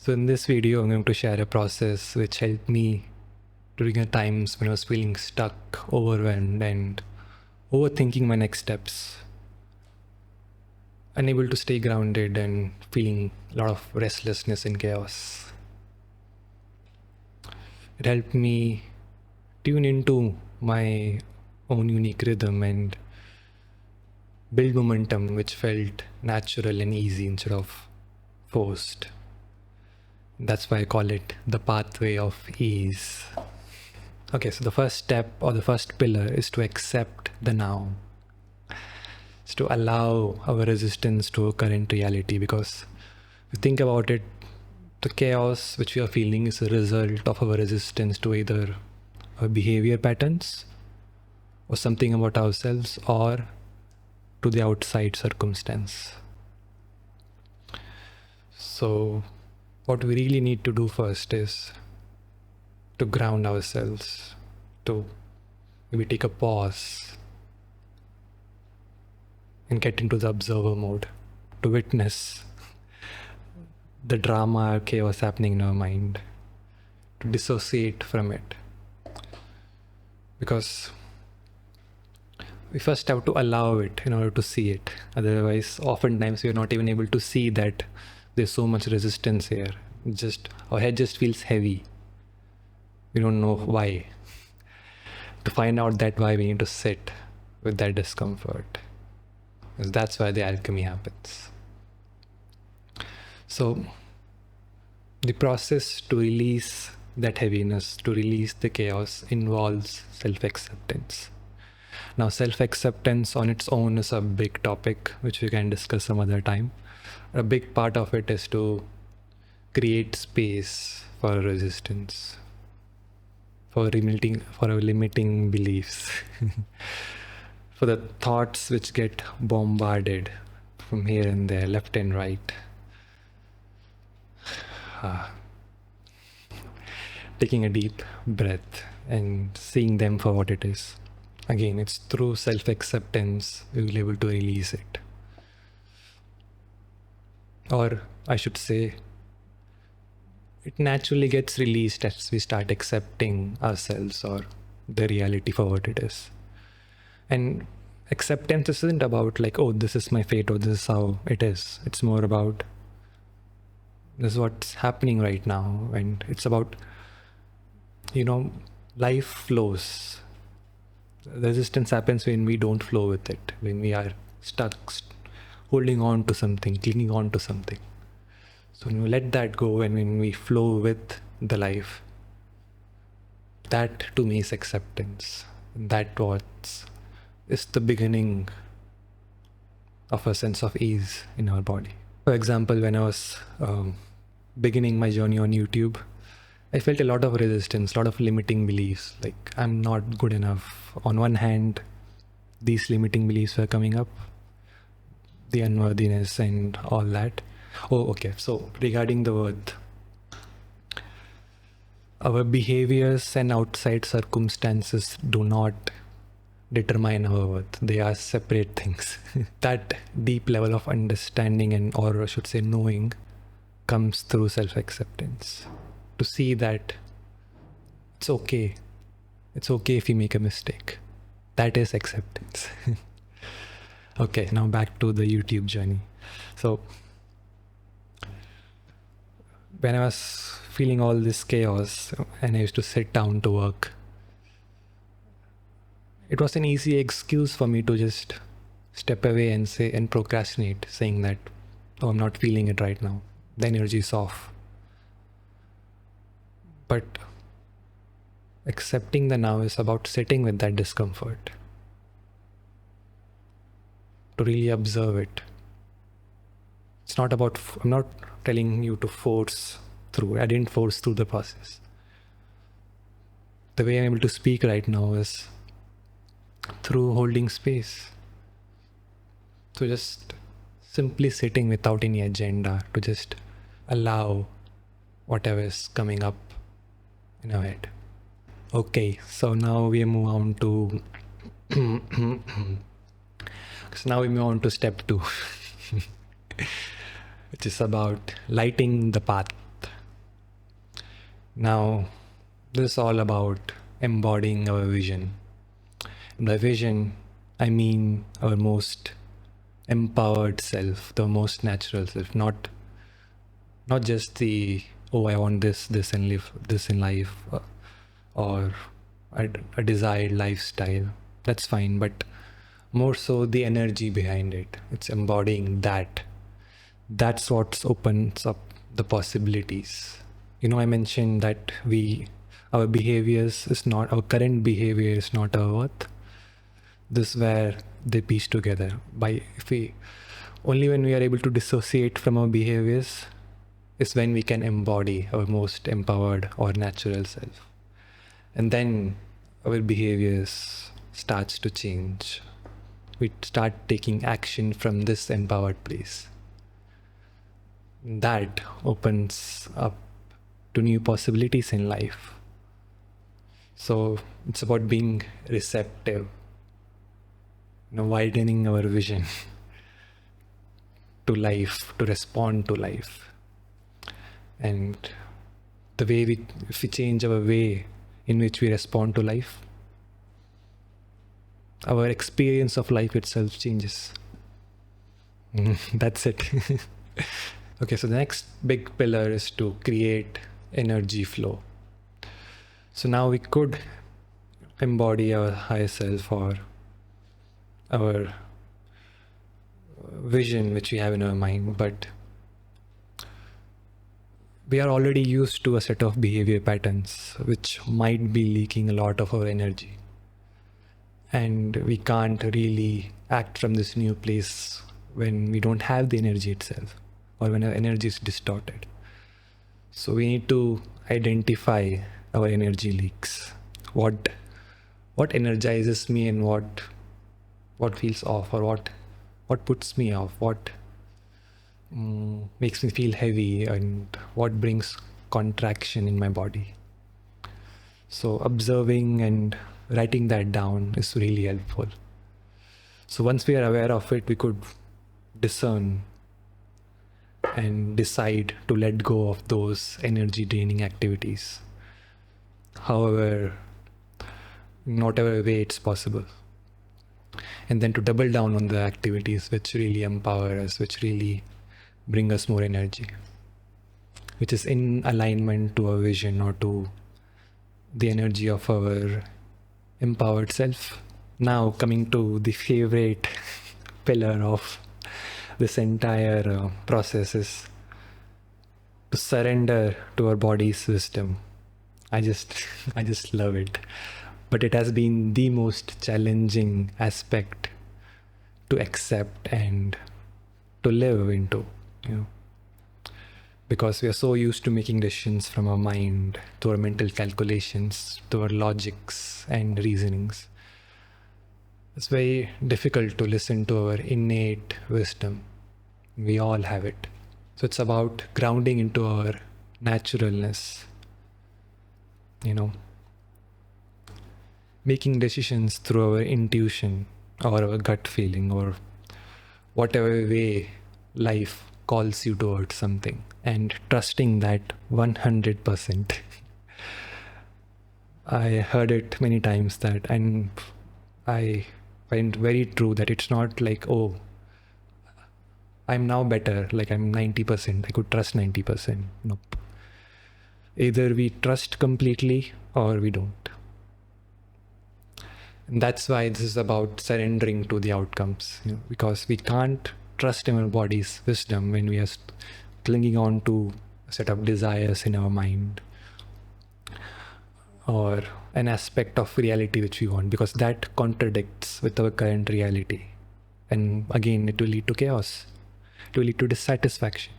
So in this video, I'm going to share a process which helped me during the times when I was feeling stuck, overwhelmed, and overthinking my next steps. Unable to stay grounded and feeling a lot of restlessness and chaos. It helped me tune into my own unique rhythm and build momentum which felt natural and easy instead of forced. That's why I call it the pathway of ease. Okay, so the first step or the first pillar is to accept the now. It's to allow our resistance to our current reality, because if you think about it, the chaos which we are feeling is a result of our resistance to either our behavior patterns or something about ourselves or to the outside circumstance. So what we really need to do first is to ground ourselves, to maybe take a pause and get into the observer mode, to witness the drama or chaos happening in our mind, to dissociate from it. Because we first have to allow it in order to see it. Otherwise, oftentimes we are not even able to see that there's so much resistance here. Just our head just feels heavy. We don't know why. To find out that why, we need to sit with that discomfort. Because that's where the alchemy happens. So the process to release that heaviness, to release the chaos, involves self-acceptance. Now, self-acceptance on its own is a big topic which we can discuss some other time. A big part of it is to create space for resistance, for our limiting beliefs, for the thoughts which get bombarded from here and there, left and right. Taking a deep breath and seeing them for what it is. Again, it's through self-acceptance we will be able to release it. Or I should say, it naturally gets released as we start accepting ourselves or the reality for what it is. And acceptance isn't about like, oh, this is my fate or this is how it is. It's more about this is what's happening right now. And it's about, life flows. Resistance happens when we don't flow with it, when we are stuck, holding on to something, clinging on to something. So when we let that go and when we flow with the life, that to me is acceptance. That is the beginning of a sense of ease in our body. For example, when I was beginning my journey on YouTube, I felt a lot of resistance, a lot of limiting beliefs, like I'm not good enough. On one hand, these limiting beliefs were coming up, the unworthiness and all that. Oh, okay. So regarding the worth, our behaviors and outside circumstances do not determine our worth. They are separate things. That deep level of understanding and, or I should say knowing, comes through self-acceptance. To see that it's okay. It's okay if you make a mistake. That is acceptance. Okay, now back to the YouTube journey. So when I was feeling all this chaos and I used to sit down to work, it was an easy excuse for me to just step away and say and procrastinate, saying that, oh, I'm not feeling it right now. The energy is off. But accepting the now is about sitting with that discomfort, to really observe it. It's not about, I'm not telling you to force through. I didn't force through the process. The way I'm able to speak right now is through holding space. So just simply sitting without any agenda, to just allow whatever is coming up in our head. Okay, so now we move on to step 2, which is about lighting the path. Now, this is all about embodying our vision. And by vision, I mean our most empowered self, the most natural self, not just the, oh, I want this and live this in life, or a desired lifestyle. That's fine, but more so the energy behind it. It's embodying that. That's what opens up the possibilities. I mentioned that our behaviors is not, our current behavior is not our worth. This is where they piece together. Only when we are able to dissociate from our behaviors is when we can embody our most empowered or natural self. And then our behaviors starts to change. We start taking action from this empowered place. That opens up to new possibilities in life. So it's about being receptive, widening our vision to life, to respond to life. And the way if we change our way in which we respond to life, our experience of life itself changes. That's it. Okay, so the next big pillar is to create energy flow. So now we could embody our higher self or our vision which we have in our mind, but we are already used to a set of behavior patterns which might be leaking a lot of our energy. And we can't really act from this new place when we don't have the energy itself, or when our energy is distorted. So we need to identify our energy leaks. What energizes me and what feels off, or what puts me off, what makes me feel heavy, and what brings contraction in my body. So observing and writing that down is really helpful. So once we are aware of it, we could discern and decide to let go of those energy draining activities, however, in whatever way it's possible. And then to double down on the activities which really empower us, which really bring us more energy, which is in alignment to our vision or to the energy of our empowered self. Now coming to the favorite pillar of this entire process is to surrender to our body's wisdom. I just love it. But it has been the most challenging aspect to accept and to live into, because we are so used to making decisions from our mind, to our mental calculations, to our logics and reasonings. It's very difficult to listen to our innate wisdom. We all have it. So it's about grounding into our naturalness, making decisions through our intuition or our gut feeling, or whatever way life calls you towards something, and trusting that 100%. I heard it many times that, and I find very true that it's not like, oh, I'm now better, like I'm 90%, I could trust 90%. Nope. Either we trust completely or we don't. And that's why this is about surrendering to the outcomes, because we can't trust in our body's wisdom when we are clinging on to a set of desires in our mind, or an aspect of reality which we want, because that contradicts with our current reality. And again, it will lead to chaos. It will lead to dissatisfaction.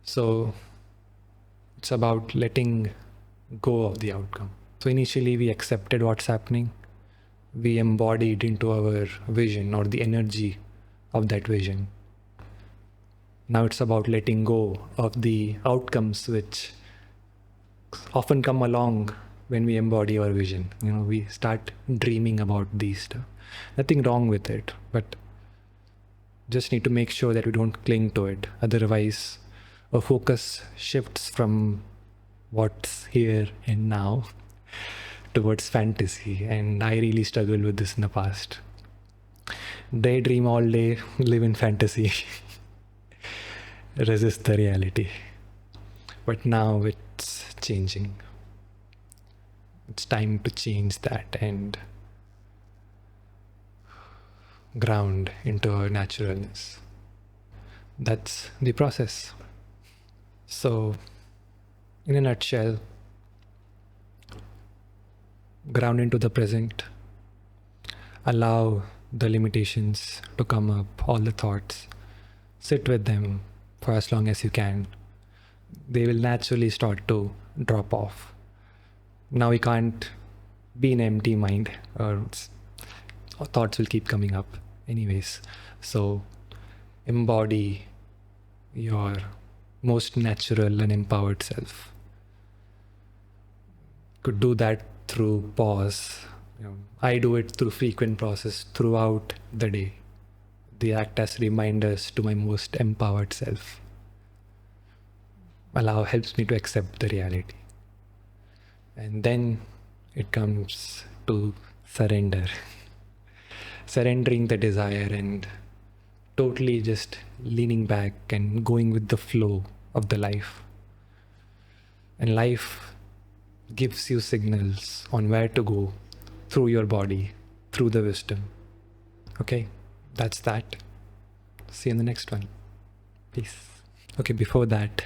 So it's about letting go of the outcome. So initially we accepted what's happening. We embodied into our vision or the energy of that vision. Now it's about letting go of the outcomes which often come along when we embody our vision. We start dreaming about these stuff. Nothing wrong with it, but just need to make sure that we don't cling to it. Otherwise, our focus shifts from what's here and now towards fantasy. And I really struggled with this in the past. Daydream all day, live in fantasy, resist the reality. But now it's changing. It's time to change that and ground into our naturalness. That's the process. So, in a nutshell, ground into the present, allow the limitations to come up, all the thoughts, sit with them for as long as you can. They will naturally start to drop off. Now we can't be in an empty mind, or thoughts will keep coming up anyways. So embody your most natural and empowered self. Could do that through pause. I do it through frequent process throughout the day. They act as reminders to my most empowered self. Allow helps me to accept the reality. And then it comes to surrender. Surrendering the desire and totally just leaning back and going with the flow of the life. And life gives you signals on where to go through your body, through the wisdom. Okay, that's that. See you in the next one. Peace. Okay, before that,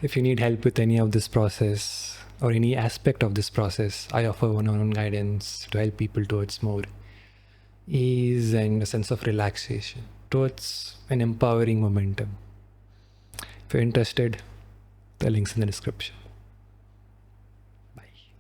if you need help with any of this process or any aspect of this process, I offer one-on-one guidance to help people towards more ease and a sense of relaxation, towards an empowering momentum. If you're interested, the link's in the description.